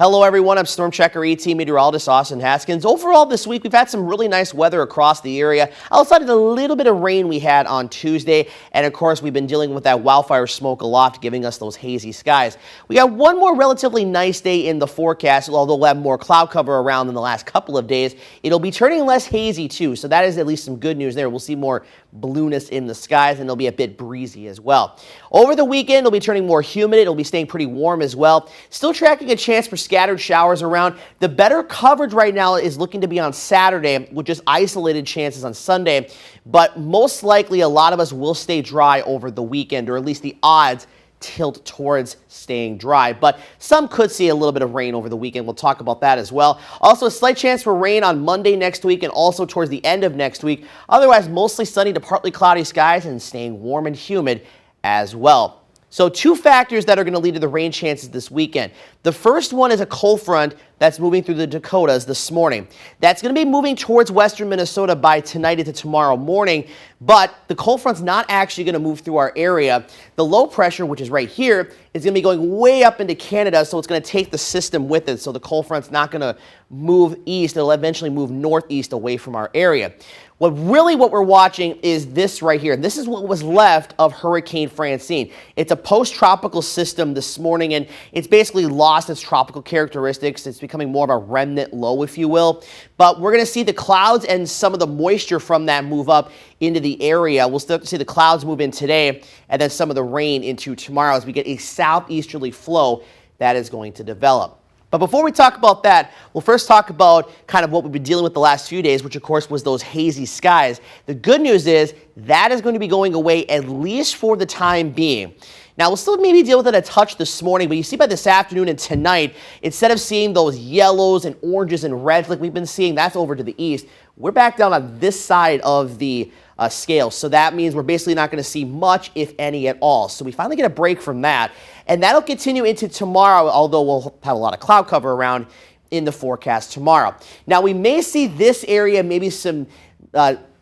Hello everyone, I'm Storm Checker ET meteorologist Austin Haskins. Overall this week we've had some really nice weather across the area outside of the little bit of rain we had on Tuesday, and of course we've been dealing with that wildfire smoke aloft giving us those hazy skies. We got one more relatively nice day in the forecast, although we'll have more cloud cover around in the last couple of days. It'll be turning less hazy too, so that is at least some good news there. We'll see more blueness in the skies and it'll be a bit breezy as well. Over the weekend it'll be turning more humid, it'll be staying pretty warm as well. Still tracking a chance for scattered showers around. The better coverage right now is looking to be on Saturday with just isolated chances on Sunday, but most likely a lot of us will stay dry over the weekend, or at least the odds tilt towards staying dry, but some could see a little bit of rain over the weekend. We'll talk about that as well. Also, a slight chance for rain on Monday next week and also towards the end of next week. Otherwise, mostly sunny to partly cloudy skies and staying warm and humid as well. So two factors that are going to lead to the rain chances this weekend. The first one is a cold front that's moving through the Dakotas this morning. That's going to be moving towards western Minnesota by tonight into tomorrow morning, but the cold front's not actually going to move through our area. The low pressure, which is right here, is going to be going way up into Canada, so it's going to take the system with it. So the cold front's not going to move east. It'll eventually move northeast away from our area. What we're watching is this right here. This is what was left of Hurricane Francine. It's a post-tropical system this morning, and it's basically lost its tropical characteristics. It's becoming more of a remnant low, if you will. But we're going to see the clouds and some of the moisture from that move up into the area. We'll start to see the clouds move in today, and then some of the rain into tomorrow as we get a southeasterly flow that is going to develop. But before we talk about that, we'll first talk about kind of what we've been dealing with the last few days, which of course was those hazy skies. The good news is that is going to be going away at least for the time being. Now, we'll still maybe deal with it a touch this morning, but you see by this afternoon and tonight, instead of seeing those yellows and oranges and reds like we've been seeing, that's over to the east. We're back down on this side of the scale. So that means we're basically not going to see much, if any, at all. So we finally get a break from that. And that'll continue into tomorrow, although we'll have a lot of cloud cover around in the forecast tomorrow. Now, we may see this area, maybe some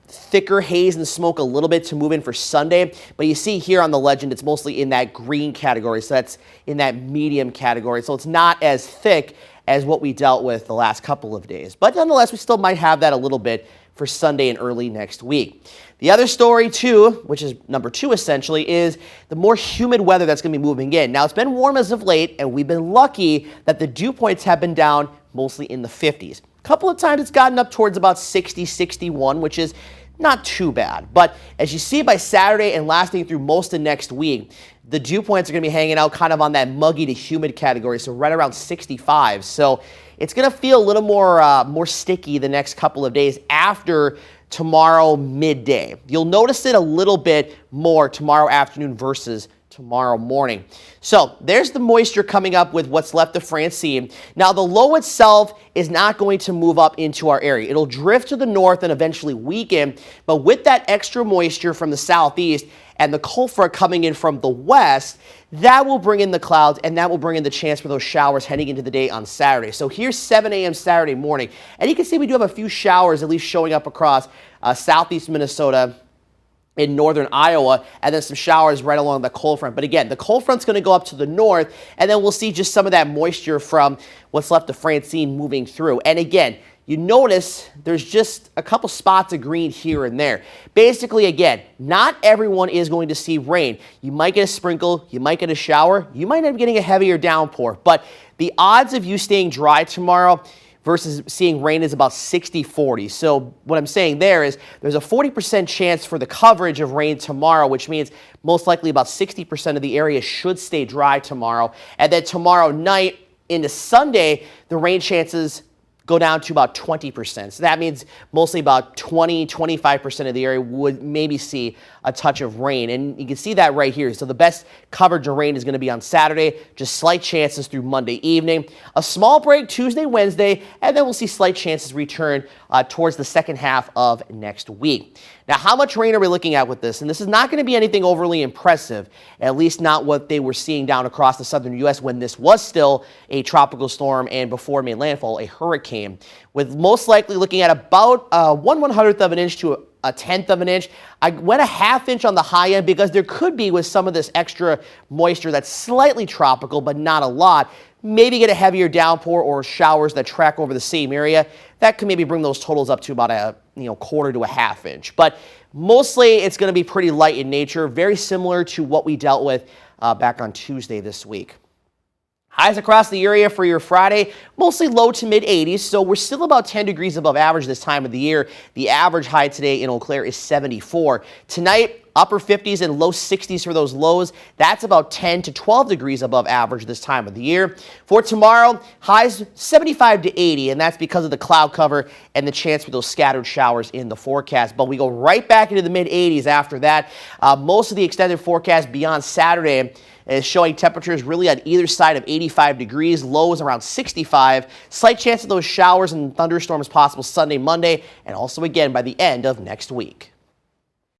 thicker haze and smoke a little bit to move in for Sunday. But you see here on the legend, it's mostly in that green category. So that's in that medium category. So it's not as thick as what we dealt with the last couple of days. But nonetheless, we still might have that a little bit for Sunday and early next week. The other story too, which is number two essentially, is the more humid weather that's going to be moving in. Now, it's been warm as of late, and we've been lucky that the dew points have been down mostly in the 50s. A couple of times it's gotten up towards about 60, 61, which is not too bad. But as you see by Saturday and lasting through most of next week, the dew points are going to be hanging out kind of on that muggy to humid category, so right around 65. So it's going to feel a little more sticky the next couple of days after tomorrow midday. You'll notice it a little bit more tomorrow afternoon versus tomorrow morning. So there's the moisture coming up with what's left of Francine. Now, the low itself is not going to move up into our area. It'll drift to the north and eventually weaken, but with that extra moisture from the southeast and the cold front coming in from the west, that will bring in the clouds, and that will bring in the chance for those showers heading into the day on Saturday. So here's 7 a.m. Saturday morning, and you can see we do have a few showers at least showing up across southeast Minnesota, in northern Iowa, and then some showers right along the cold front. But again, the cold front's going to go up to the north, and then we'll see just some of that moisture from what's left of Francine moving through. And again, you notice there's just a couple spots of green here and there. Basically, again, not everyone is going to see rain. You might get a sprinkle, you might get a shower, you might end up getting a heavier downpour. But the odds of you staying dry tomorrow versus seeing rain is about 60-40. So what I'm saying there is there's a 40% chance for the coverage of rain tomorrow, which means most likely about 60% of the area should stay dry tomorrow. And then tomorrow night into Sunday, the rain chances go down to about 20%. So that means mostly about 20-25% of the area would maybe see a touch of rain. And you can see that right here. So the best coverage of rain is going to be on Saturday, just slight chances through Monday evening. A small break Tuesday, Wednesday, and then we'll see slight chances return towards the second half of next week. Now, how much rain are we looking at with this? And this is not going to be anything overly impressive, at least not what they were seeing down across the southern U.S. when this was still a tropical storm and before it made landfall, a hurricane, with most likely looking at about 1/100th of an inch to a tenth of an inch. I went a half inch on the high end because there could be, with some of this extra moisture that's slightly tropical but not a lot, maybe get a heavier downpour or showers that track over the same area. That could maybe bring those totals up to about a quarter to a half inch. But mostly it's going to be pretty light in nature, very similar to what we dealt with back on Tuesday this week. Highs across the area for your Friday, mostly low to mid 80s, so we're still about 10 degrees above average this time of the year. The average high today in Eau Claire is 74. Tonight, upper 50s and low 60s for those lows. That's about 10 to 12 degrees above average this time of the year. For tomorrow, highs 75 to 80, and that's because of the cloud cover and the chance for those scattered showers in the forecast. But we go right back into the mid 80s after that. Most of the extended forecast beyond Saturday is showing temperatures really on either side of 85 degrees, lows around 65. Slight chance of those showers and thunderstorms possible Sunday, Monday, and also again by the end of next week.